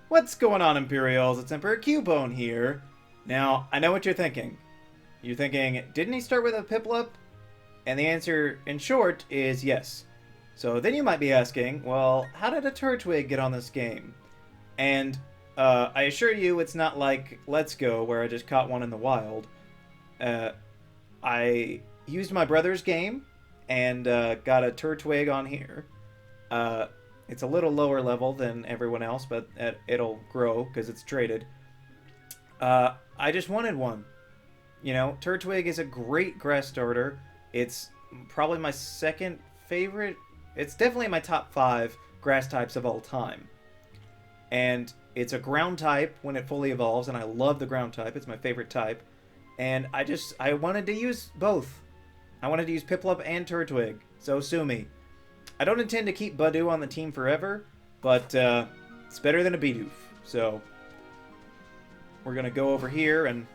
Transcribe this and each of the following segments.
What's going on, Imperials? It's Emperor Cubone here. Now, I know what you're thinking. You're thinking, didn't he start with a Piplup? And the answer, in short, is yes. So then you might be asking, well, how did a Turtwig get on this game? And I assure you, it's not like Let's Go, where I just caught one in the wild. I used my brother's game and got a Turtwig on here. It's a little lower level than everyone else, but it'll grow because it's traded. I just wanted one. You know, Turtwig is a great grass starter. It's probably my second favorite. It's definitely my top 5 grass types of all time. And it's a ground type when it fully evolves, and I love the ground type. It's my favorite type. And I wanted to use both. I wanted to use Piplup and Turtwig, so sue me. I don't intend to keep Badoo on the team forever, but it's better than a Bidoof. So we're going to go over here and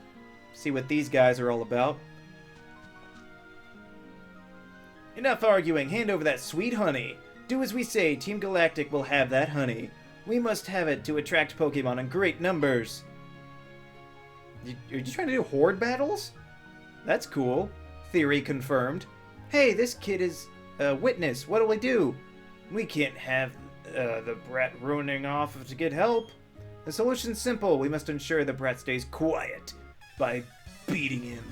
see what these guys are all about. Enough arguing, hand over that sweet honey. Do as we say, Team Galactic will have that honey. We must have it to attract Pokemon in great numbers. Are you trying to do horde battles? That's cool. Theory confirmed. Hey, this kid is a witness. What do we do? We can't have the brat ruining off to get help. The solution's simple. We must ensure the brat stays quiet by beating him.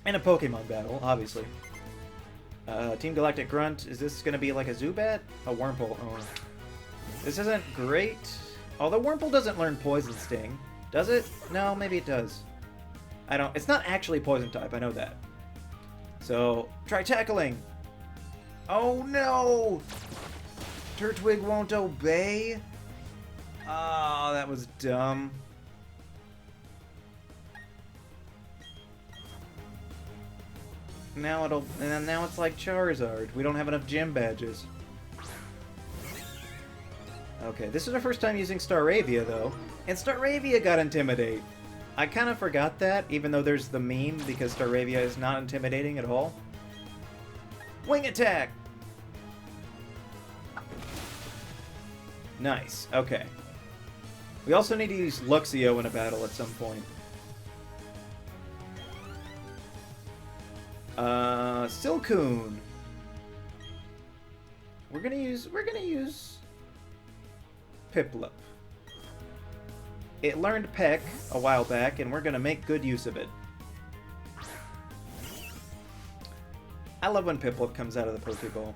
In a Pokemon battle, obviously. Team Galactic Grunt. Is this going to be like a Zubat? A Wurmple. Oh. This isn't great. Although Wurmple doesn't learn Poison Sting. Does it? No, maybe it does. It's not actually Poison type, I know that. So, try tackling. Oh no! Turtwig won't obey? Oh, that was dumb. Now it's like Charizard. We don't have enough gym badges. Okay, this is our first time using Staravia, though. And Staravia got Intimidate. I kind of forgot that, even though there's the meme, because Staravia is not intimidating at all. Wing attack! Nice, okay. We also need to use Luxio in a battle at some point. Silcoon. We're gonna use Piplup. It learned Peck a while back, and we're gonna make good use of it. I love when Piplup comes out of the Pokeball.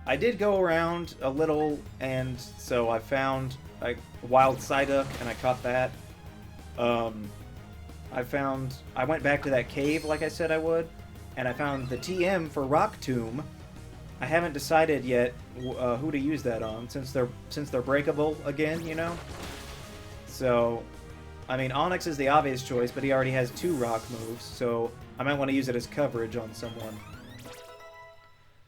I did go around a little, and so I found a wild Psyduck, and I caught that. I went back to that cave like I said I would, and I found the TM for Rock Tomb. I haven't decided yet who to use that on, since they're breakable again, you know? So, I mean, Onix is the obvious choice, but he already has 2 rock moves, so I might want to use it as coverage on someone.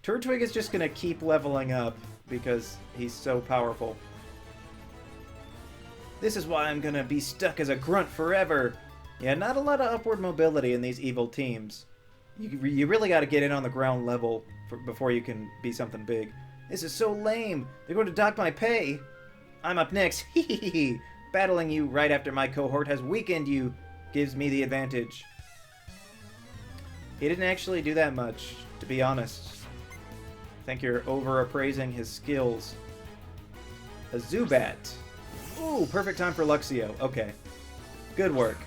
Turtwig is just going to keep leveling up, because he's so powerful. This is why I'm going to be stuck as a grunt forever! Yeah, not a lot of upward mobility in these evil teams. You really got to get in on the ground level before you can be something big. This is so lame. They're going to dock my pay. I'm up next. Hehehe. Battling you right after my cohort has weakened you gives me the advantage. He didn't actually do that much, to be honest. I think you're over-appraising his skills. A Zubat. Ooh, perfect time for Luxio. Okay. Good work.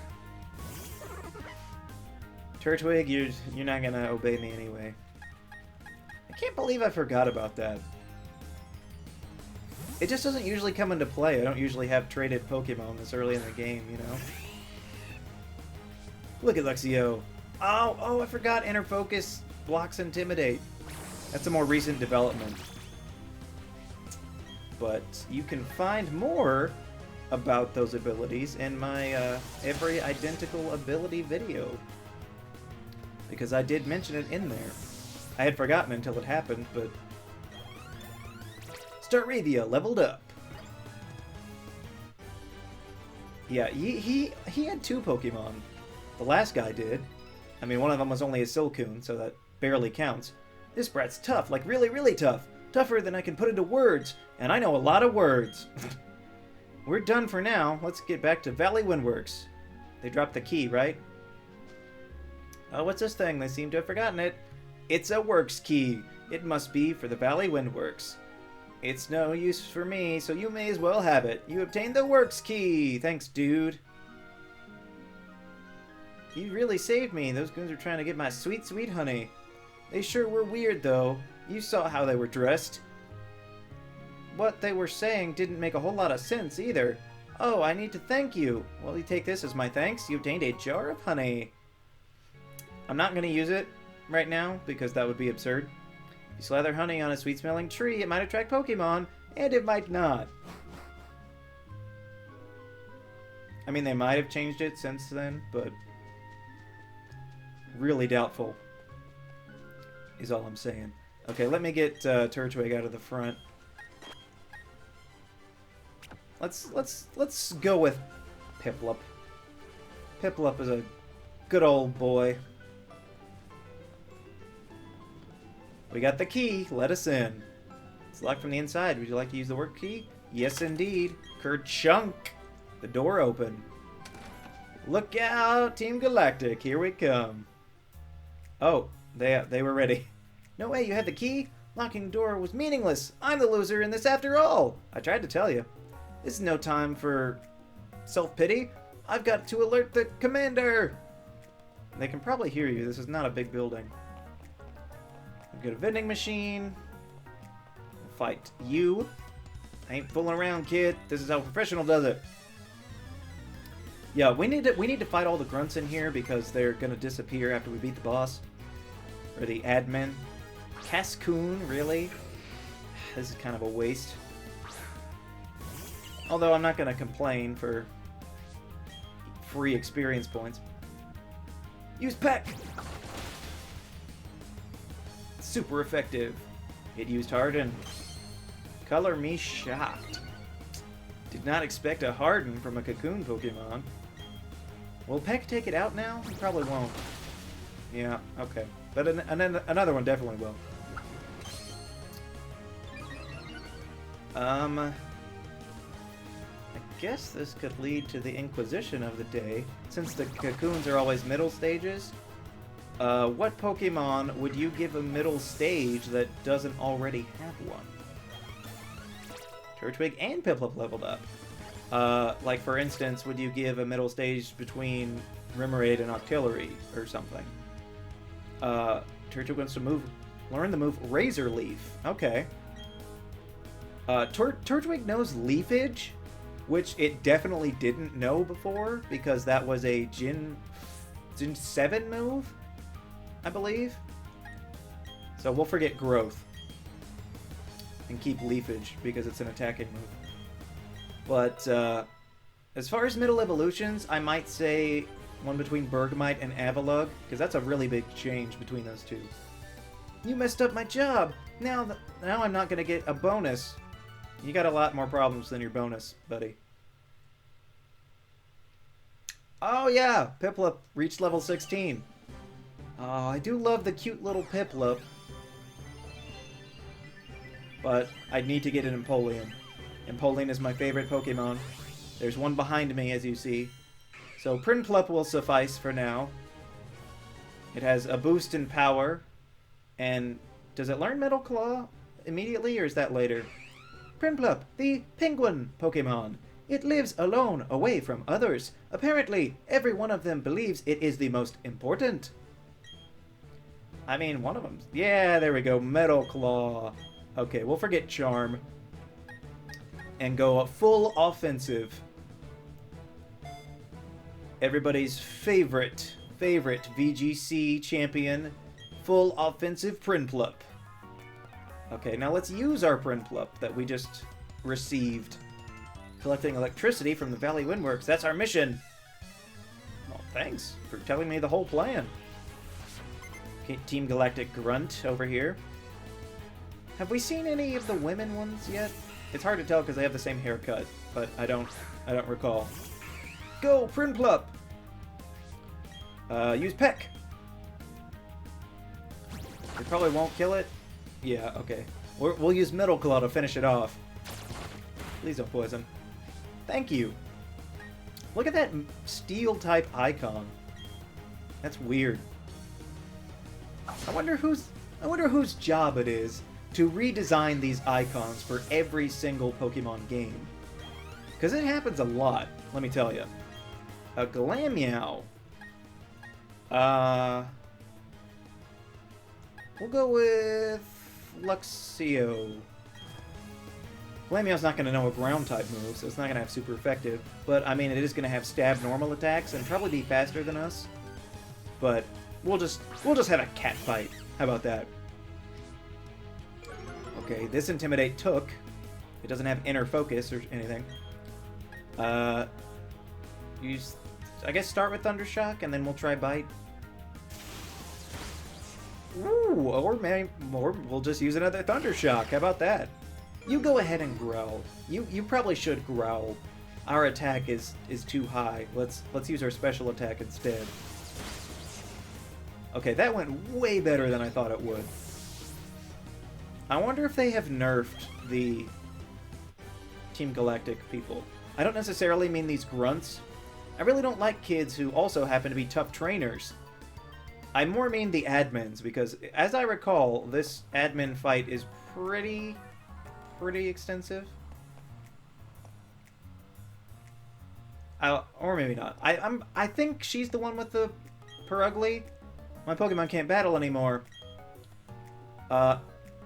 Turtwig, you're not gonna obey me anyway. I can't believe I forgot about that. It just doesn't usually come into play. I don't usually have traded Pokemon this early in the game, you know? Look at Luxio. Oh, I forgot Inner Focus blocks Intimidate. That's a more recent development. But you can find more about those abilities in my every identical ability video. Because I did mention it in there. I had forgotten until it happened, but... Staravia leveled up. Yeah, he had 2 Pokemon. The last guy did. I mean, one of them was only a Silcoon, so that barely counts. This brat's tough, like really, really tough. Tougher than I can put into words, and I know a lot of words. We're done for now. Let's get back to Valley Windworks. They dropped the key, right? Oh, what's this thing? They seem to have forgotten it. It's a works key. It must be for the Valley Windworks. It's no use for me, so you may as well have it. You obtained the works key. Thanks, dude. You really saved me. Those goons were trying to get my sweet, sweet honey. They sure were weird, though. You saw how they were dressed. What they were saying didn't make a whole lot of sense, either. Oh, I need to thank you. Well, you take this as my thanks. You obtained a jar of honey. I'm not going to use it right now, because that would be absurd. If you slather honey on a sweet-smelling tree, it might attract Pokemon, and it might not. I mean, they might have changed it since then, but really doubtful is all I'm saying. Okay, let me get Turtwig out of the front. Let's go with Piplup. Piplup is a good old boy. We got the key. Let us in. It's locked from the inside. Would you like to use the work key? Yes, indeed. Kerchunk! The door open. Look out, Team Galactic. Here we come. Oh, they were ready. No way, you had the key? Locking the door was meaningless. I'm the loser in this after all. I tried to tell you. This is no time for self-pity. I've got to alert the commander. They can probably hear you. This is not a big building. We've got a vending machine. Fight you. I ain't fooling around, kid. This is how a professional does it. Yeah, we need to fight all the grunts in here because they're gonna disappear after we beat the boss. Or the admin. Cascoon, really? This is kind of a waste. Although I'm not gonna complain for free experience points. Use Peck! Super effective. It used Harden. Color me shocked. Did not expect a Harden from a Cocoon Pokemon. Will Peck take it out now? He probably won't. Yeah, okay. But another one definitely will. I guess this could lead to the Inquisition of the day. Since the Cocoons are always middle stages, what Pokemon would you give a middle stage that doesn't already have one? Turtwig and Piplup leveled up. Like, for instance, would you give a middle stage between Remoraid and Octillery or something? Turtwig wants to learn the move Razor Leaf. Okay. Turtwig knows Leafage, which it definitely didn't know before, because that was a Gen 7 move, I believe. So we'll forget Growth and keep Leafage, because it's an attacking move. But as far as middle evolutions, I might say one between Bergmite and Avalugg, because that's a really big change between those two. You messed up my job! Now I'm not going to get a bonus. You got a lot more problems than your bonus, buddy. Oh yeah! Piplup reached level 16. Oh, I do love the cute little Piplup. But I need to get an Empoleon. Empoleon is my favorite Pokemon. There's one behind me, as you see. So Prinplup will suffice for now. It has a boost in power. And does it learn Metal Claw immediately, or is that later? Prinplup, the penguin Pokemon. It lives alone, away from others. Apparently, every one of them believes it is the most important. I mean, one of them... Yeah, there we go. Metal Claw. Okay, we'll forget Charm. And go full offensive. Everybody's favorite VGC champion. Full offensive Prinplup. Okay, now let's use our Prinplup that we just received. Collecting electricity from the Valley Windworks. That's our mission. Well, thanks for telling me the whole plan. Okay, Team Galactic Grunt over here. Have we seen any of the women ones yet? It's hard to tell because they have the same haircut, but I don't recall. Go, Prinplup! Use Peck. It probably won't kill it. Yeah, okay. We'll use Middle Claw to finish it off. Please don't poison. Thank you. Look at that steel-type icon. That's weird. I wonder whose job it is to redesign these icons for every single Pokemon game. Because it happens a lot, let me tell you. A Glameow. We'll go with Luxio. Glameow's not going to know a ground-type move, so it's not going to have super effective. But, I mean, it is going to have stab normal attacks and probably be faster than us. But we'll just have a cat fight. How about that? Okay, this Intimidate took. It doesn't have inner focus or anything. I guess start with Thundershock and then we'll try Bite. Ooh, or we'll just use another Thundershock. How about that? You go ahead and growl. You probably should growl. Our attack is too high. Let's use our special attack instead. Okay, that went way better than I thought it would. I wonder if they have nerfed the Team Galactic people. I don't necessarily mean these grunts. I really don't like kids who also happen to be tough trainers. I more mean the admins, because as I recall, this admin fight is pretty extensive. Or maybe not. I think she's the one with the Purugly. My Pokemon can't battle anymore.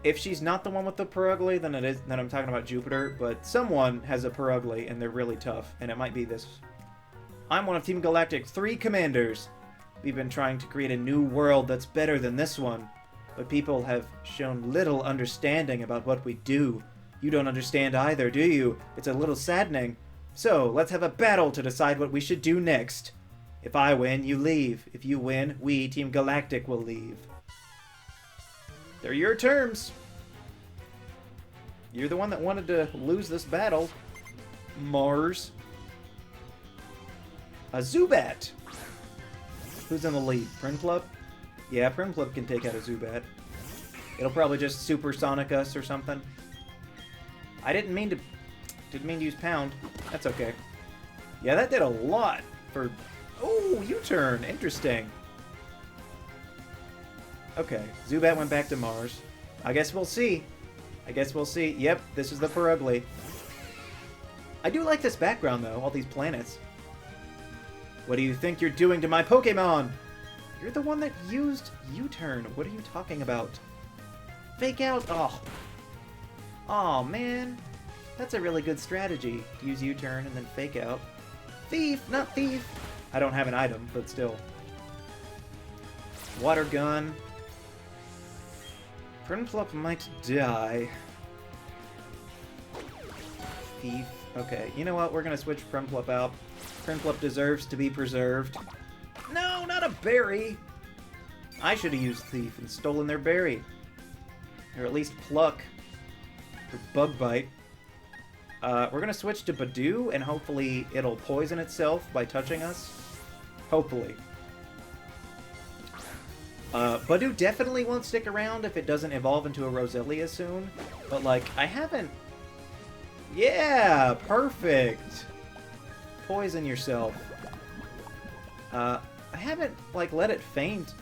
If she's not the one with the Purugly, then I'm talking about Jupiter. But someone has a Purugly, and they're really tough, and it might be this. I'm one of Team Galactic's 3 commanders. We've been trying to create a new world that's better than this one, but people have shown little understanding about what we do. You don't understand either, do you? It's a little saddening. So, let's have a battle to decide what we should do next. If I win, you leave. If you win, we, Team Galactic, will leave. They're your terms. You're the one that wanted to lose this battle. Mars. A Zubat. Who's in the lead? Prinplup? Yeah, Prinplup can take out a Zubat. It'll probably just Supersonic us or something. I didn't mean to use Pound. That's okay. Yeah, that did a lot for... Oh, U-turn. Interesting. Okay, Zubat went back to Mars. I guess we'll see. Yep, this is the Purugly. I do like this background, though, all these planets. What do you think you're doing to my Pokemon? You're the one that used U-turn. What are you talking about? Fake out? Oh. Aw, man. That's a really good strategy, to use U-turn and then fake out. Thief, not thief. I don't have an item, but still. Water gun. Prinplup might die. Thief. Okay, you know what? We're gonna switch Prinplup out. Prinplup deserves to be preserved. No, not a berry! I should have used Thief and stolen their berry. Or at least Pluck. Or Bug Bite. We're gonna switch to Badoo, and hopefully it'll poison itself by touching us. Hopefully. Badoo definitely won't stick around if it doesn't evolve into a Roselia soon. But, like, I haven't... Yeah! Perfect! Poison yourself. I haven't, like, let it faint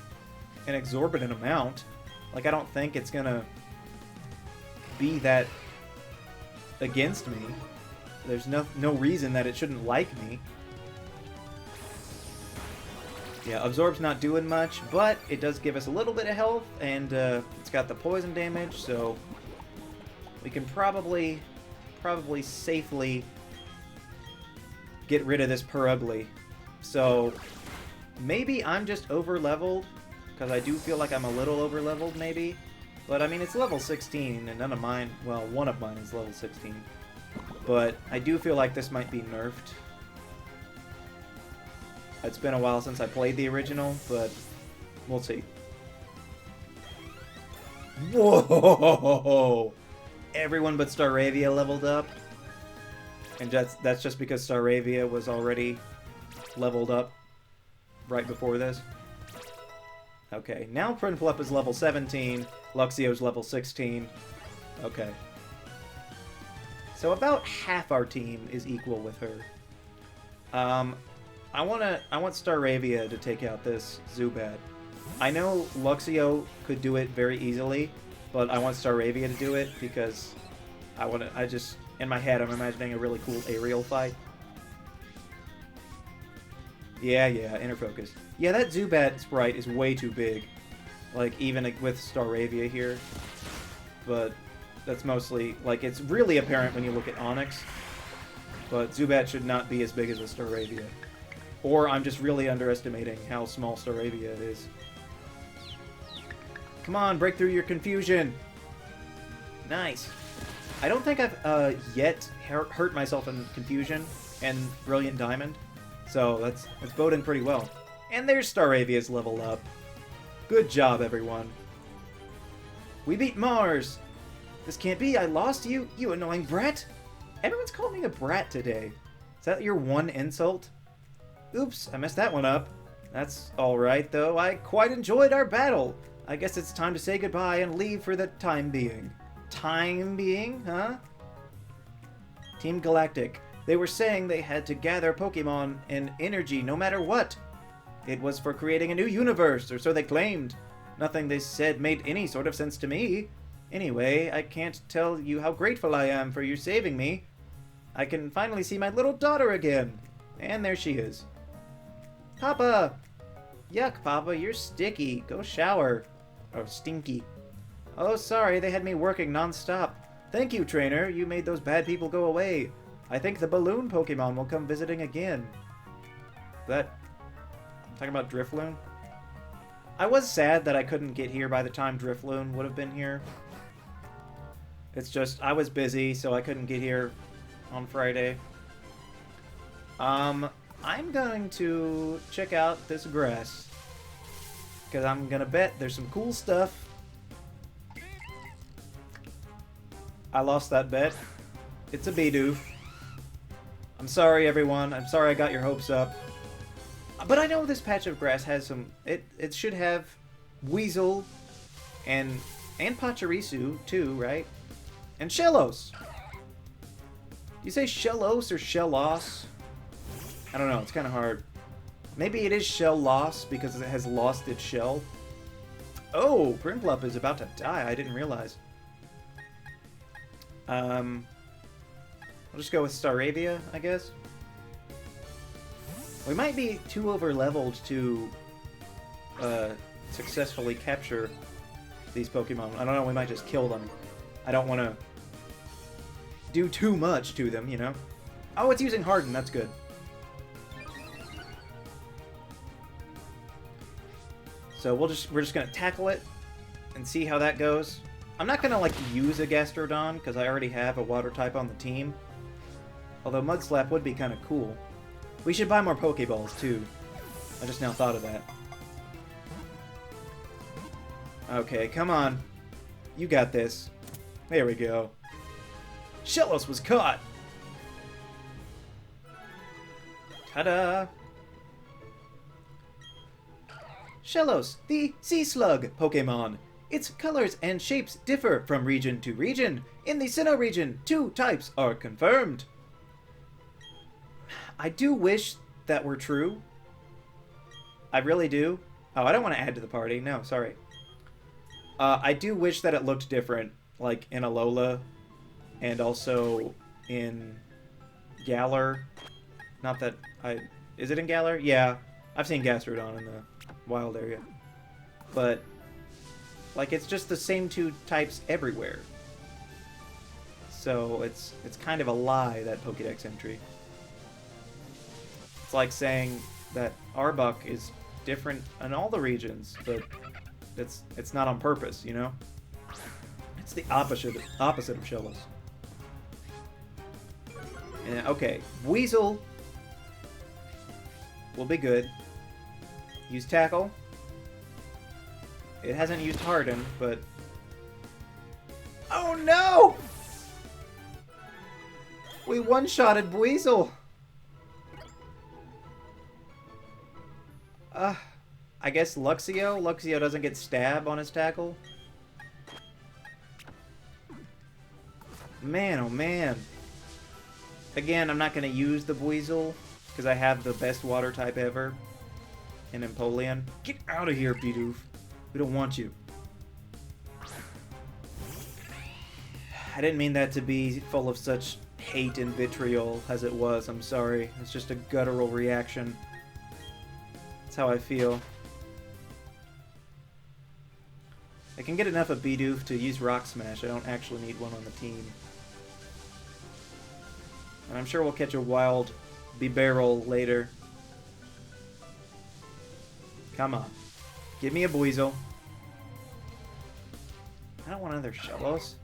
an exorbitant amount. Like, I don't think it's gonna be that against me. There's no reason that it shouldn't like me. Yeah, Absorb's not doing much, but it does give us a little bit of health, and it's got the poison damage, so we can probably safely get rid of this Purugly. So maybe I'm just over-leveled, because I do feel like I'm a little over-leveled, maybe. But, I mean, it's level 16, and none of mine... Well, one of mine is level 16. But I do feel like this might be nerfed. It's been a while since I played the original, but we'll see. Whoa! Everyone but Staravia leveled up. And that's just because Staravia was already leveled up right before this. Okay, now Prinplup is level 17, Luxio's level 16. Okay. So about half our team is equal with her. I want Staravia to take out this Zubat. I know Luxio could do it very easily, but I want Staravia to do it because I just, in my head, I'm imagining a really cool aerial fight. Yeah, inner focus. Yeah, that Zubat sprite is way too big. Like, even with Staravia here. But that's mostly, like, it's really apparent when you look at Onyx. But Zubat should not be as big as a Staravia. Or I'm just really underestimating how small Staravia is. Come on, break through your confusion! Nice. I don't think I've yet hurt myself in Confusion and Brilliant Diamond. So that's boding pretty well. And there's Staravia's level up. Good job, everyone. We beat Mars! This can't be, I lost you, you annoying brat! Everyone's calling me a brat today. Is that your one insult? Oops, I messed that one up. That's alright, though. I quite enjoyed our battle. I guess it's time to say goodbye and leave for the time being. Time being, huh? Team Galactic. They were saying they had to gather Pokémon and energy no matter what. It was for creating a new universe, or so they claimed. Nothing they said made any sort of sense to me. Anyway, I can't tell you how grateful I am for you saving me. I can finally see my little daughter again. And there she is. Papa! Yuck, Papa, you're sticky. Go shower. Oh, stinky. Oh, sorry, they had me working non-stop. Thank you, trainer. You made those bad people go away. I think the balloon Pokemon will come visiting again. That... talking about Drifloon? I was sad that I couldn't get here by the time Drifloon would have been here. It's just, I was busy, so I couldn't get here on Friday. I'm going to check out this grass. Because I'm going to bet there's some cool stuff. I lost that bet. It's a Bidoof. I'm sorry, everyone. I'm sorry I got your hopes up. But I know this patch of grass has some... It should have Weasel and Pachirisu, too, right? And Shellos! Do you say Shellos or Shellos? I don't know, it's kind of hard. Maybe it is shell loss because it has lost its shell. Oh, Prinplup is about to die. I didn't realize. I'll just go with Staravia, I guess. We might be too over-leveled to successfully capture these Pokemon. I don't know, we might just kill them. I don't want to do too much to them, you know? Oh, it's using Harden, that's good. So we're just gonna tackle it and see how that goes. I'm not gonna like use a Gastrodon because I already have a water type on the team. Although Mud Slap would be kind of cool. We should buy more Pokeballs too. I just now thought of that. Okay, come on. You got this. There we go. Shellos was caught! Ta-da! Shellos, the Sea Slug Pokemon. Its colors and shapes differ from region to region. In the Sinnoh region, 2 types are confirmed. I do wish that were true. I really do. Oh, I don't want to add to the party. No, sorry. I do wish that it looked different, like in Alola, and also in Galar. Not that I... Is it in Galar? Yeah. I've seen Gastrodon in the wild area. But, like, it's just the same 2 types everywhere. So, it's kind of a lie, that Pokédex entry. It's like saying that Arbok is different in all the regions, but it's not on purpose, you know? It's the opposite of Shellos. And, okay, Weasel will be good. Use Tackle. It hasn't used Harden, but... Oh no! We one-shotted Weasel! I guess Luxio? Luxio doesn't get stab on his tackle? Man, oh man. Again, I'm not going to use the Buizel, because I have the best water type ever in Empoleon. Get out of here, Bidoof. We don't want you. I didn't mean that to be full of such hate and vitriol as it was. I'm sorry. It's just a guttural reaction. That's how I feel. I can get enough of Bidoof to use Rock Smash. I don't actually need one on the team. And I'm sure we'll catch a wild Bibarel later. Come on. Give me a Buizel. I don't want another Shellos.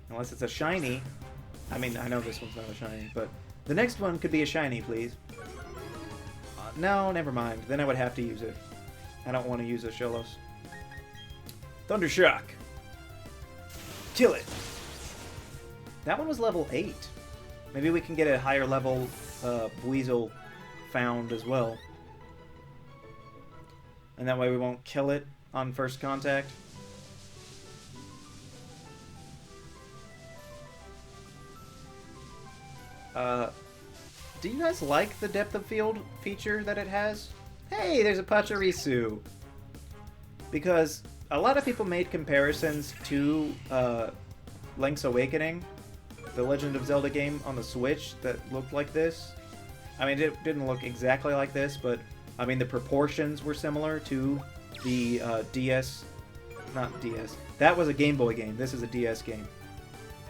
Unless it's a shiny. I mean, I know this one's not a shiny, but the next one could be a shiny, please. No, never mind. Then I would have to use it. I don't want to use a Shellos. Thunder Shock. Kill it. That one was level 8. Maybe we can get a higher level Buizel found as well. And that way we won't kill it on first contact. Do you guys like the depth of field feature that it has? Hey, there's a Pachirisu! Because a lot of people made comparisons to Link's Awakening, the Legend of Zelda game on the Switch that looked like this. I mean, it didn't look exactly like this, but I mean, the proportions were similar to the DS. Not DS. That was a Game Boy game. This is a DS game.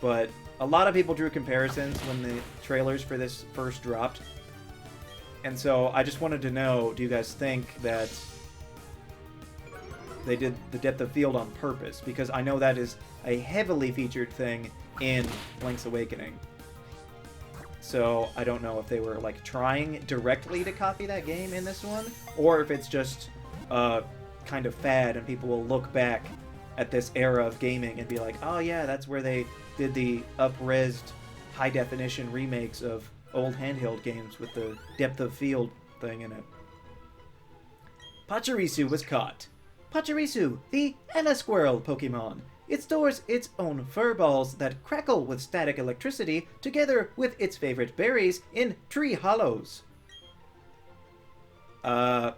But a lot of people drew comparisons when the trailers for this first dropped. And so I just wanted to know, do you guys think that they did the depth of field on purpose? Because I know that is a heavily featured thing in Link's Awakening. So I don't know if they were like trying directly to copy that game in this one, or if it's just kind of fad and people will look back at this era of gaming and be like, oh yeah, that's where they did the up-resed high-definition remakes of old handheld games with the depth of field thing in it. Pachirisu was caught. Pachirisu, the Squirrel Pokemon. It stores its own fur balls that crackle with static electricity together with its favorite berries in tree hollows. No,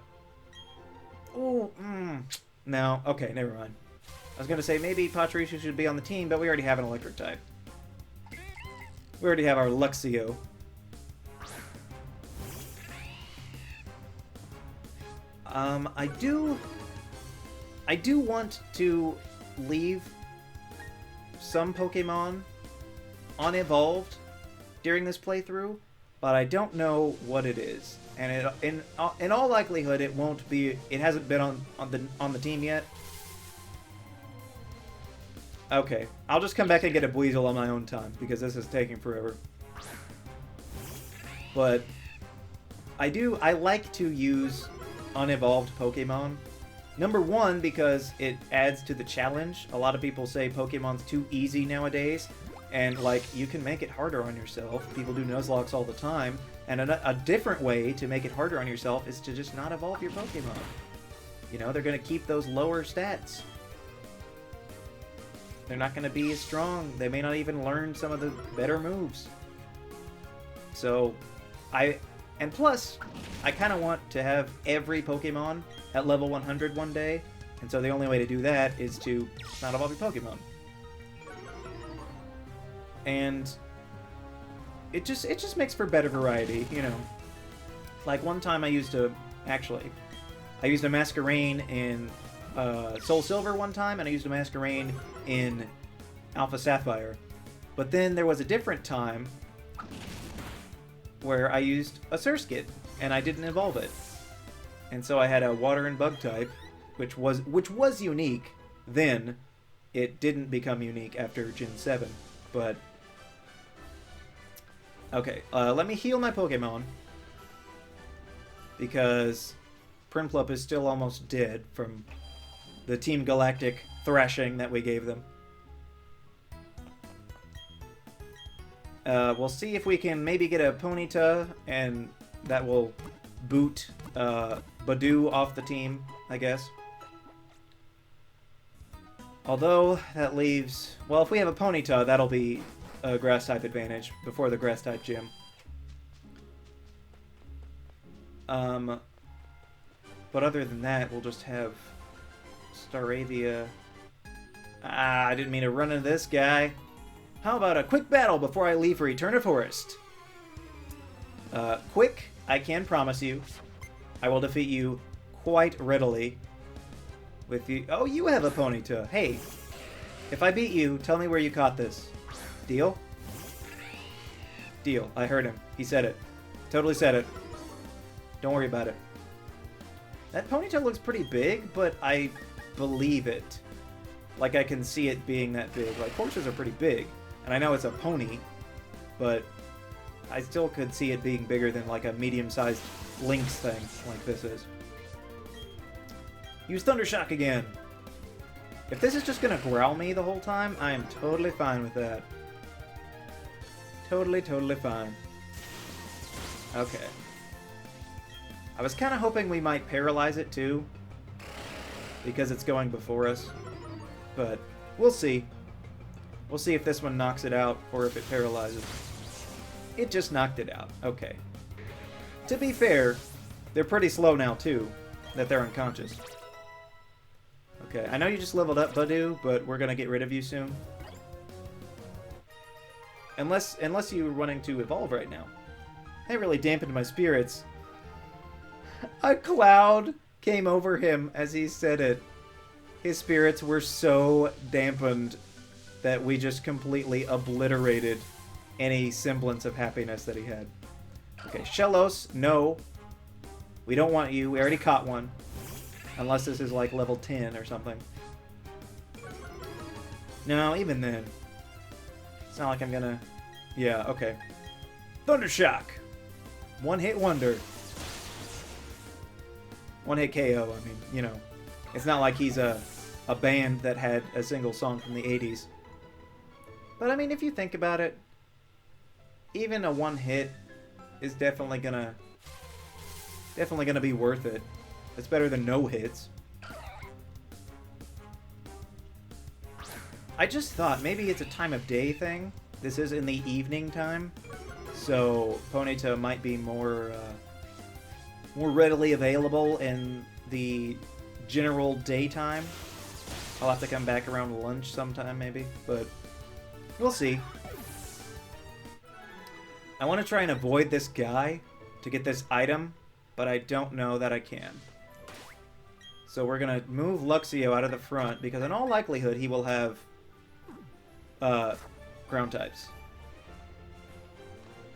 okay, never mind. I was going to say maybe Pachirisu should be on the team, but we already have an electric type. We already have our Luxio. I do want to leave some Pokemon unevolved during this playthrough, but I don't know what it is. And in all likelihood, it won't be. It hasn't been on the team yet. Okay, I'll just come back and get a Buizel on my own time, because this is taking forever. But I like to use unevolved Pokemon. Number one, because it adds to the challenge. A lot of people say Pokemon's too easy nowadays, and like, you can make it harder on yourself. People do Nuzlockes all the time, and a different way to make it harder on yourself is to just not evolve your Pokemon. You know, they're going to keep those lower stats. They're not going to be as strong. They may not even learn some of the better moves. So, and plus, I kind of want to have every Pokemon at level 100 one day, and so the only way to do that is to not evolve your Pokemon. And it just makes for better variety, you know. Like one time I used a Masquerain in Soul Silver one time, and I used a Masquerain in Alpha Sapphire. But then there was a different time where I used a Surskit, and I didn't evolve it. And so I had a Water and Bug type, which was unique then. It didn't become unique after Gen 7, but... Okay, let me heal my Pokemon, because Prinplup is still almost dead from the Team Galactic thrashing that we gave them. We'll see if we can maybe get a Ponyta, and that will boot Badoo off the team, I guess. Although, that leaves... Well, if we have a Ponyta, that'll be a Grass-type advantage before the Grass-type gym. But other than that, we'll just have Staravia. Ah, I didn't mean to run into this guy. How about a quick battle before I leave for Eterna Forest? Quick, I can promise you. I will defeat you quite readily. With you. Oh, you have a Ponyta. Hey, if I beat you, tell me where you caught this. Deal? Deal. I heard him. He said it. Totally said it. Don't worry about it. That Ponyta looks pretty big, but I believe it. Like, I can see it being that big. Like, horses are pretty big. And I know it's a pony, but I still could see it being bigger than, like, a medium-sized lynx thing like this is. Use Thunder Shock again. If this is just gonna growl me the whole time, I am totally fine with that. Totally fine. Okay. I was kind of hoping we might paralyze it too, because it's going before us. But we'll see. We'll see if this one knocks it out or if it paralyzes. It just knocked it out. Okay. To be fair, they're pretty slow now too, that they're unconscious. Okay, I know you just leveled up, Badoo, but we're gonna get rid of you soon. Unless you're wanting to evolve right now. That really dampened my spirits. A cloud came over him as he said it. His spirits were so dampened that we just completely obliterated any semblance of happiness that he had. Okay, Shellos, no. We don't want you. We already caught one. Unless this is like level 10 or something. No, even then. It's not like I'm gonna... Yeah, okay. Thunder Shock! One-hit wonder. One-hit KO, I mean, you know. It's not like he's a band that had a single song from the 80s. But I mean, if you think about it, even a one-hit is definitely gonna be worth it. It's better than no hits. I just thought maybe it's a time of day thing. This is in the evening time, so Ponyta might be more readily available in the general daytime. I'll have to come back around lunch sometime maybe, but we'll see. I want to try and avoid this guy to get this item, but I don't know that I can. So we're going to move Luxio out of the front, because in all likelihood he will have ground types.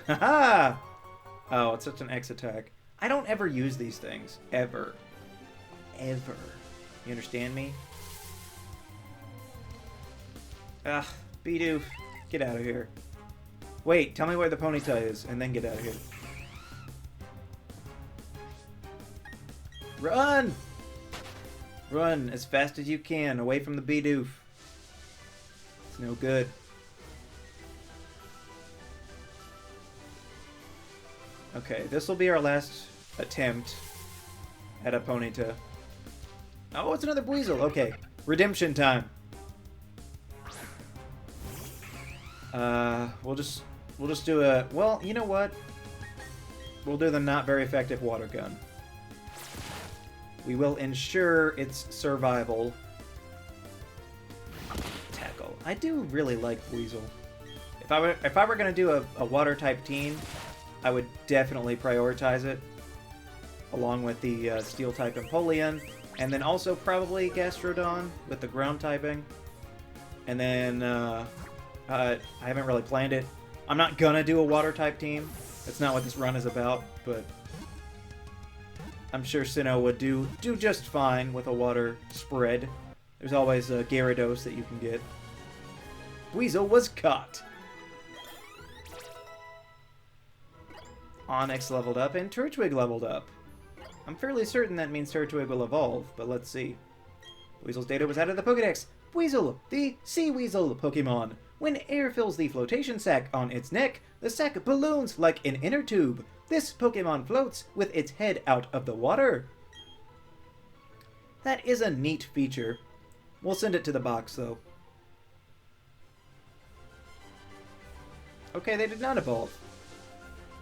Haha! Oh, it's such an X attack. I don't ever use these things. Ever. Ever. You understand me? Ugh, Bidoof. Get out of here. Wait, tell me where the Ponyta is, and then get out of here. Run! Run as fast as you can, away from the Bidoof. It's no good. Okay, this will be our last attempt at a Ponyta. Oh, it's another Weasel. Okay, redemption time. We'll just do a... Well, you know what? We'll do the not very effective water gun. We will ensure its survival. Tackle. I do really like Weasel. If I were gonna do a water type team, I would definitely prioritize it, along with the steel type Empoleon, and then also probably Gastrodon with the ground typing. And then I haven't really planned it. I'm not gonna do a water type team. That's not what this run is about, but I'm sure Sinnoh would do just fine with a water spread. There's always a Gyarados that you can get. Weasel was caught. Onix leveled up and Turtwig leveled up. I'm fairly certain that means Turtwig will evolve, but let's see. Weasel's data was added to the Pokédex. Weasel, the Sea Weasel Pokemon. When air fills the flotation sac on its neck, the sac balloons like an inner tube. This Pokemon floats with its head out of the water. That is a neat feature. We'll send it to the box, though. Okay, they did not evolve.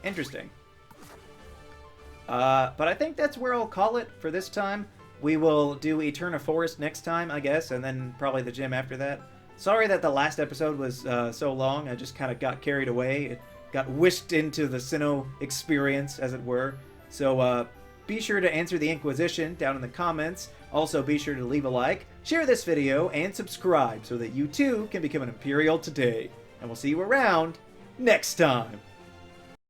Interesting. But I think that's where I'll call it for this time. We will do Eterna Forest next time, I guess, and then probably the gym after that. Sorry that the last episode was so long. I just kind of got carried away. It got whisked into the Sinnoh experience, as it were. So be sure to answer the Inquisition down in the comments. Also, be sure to leave a like, share this video, and subscribe so that you too can become an Imperial today. And we'll see you around next time.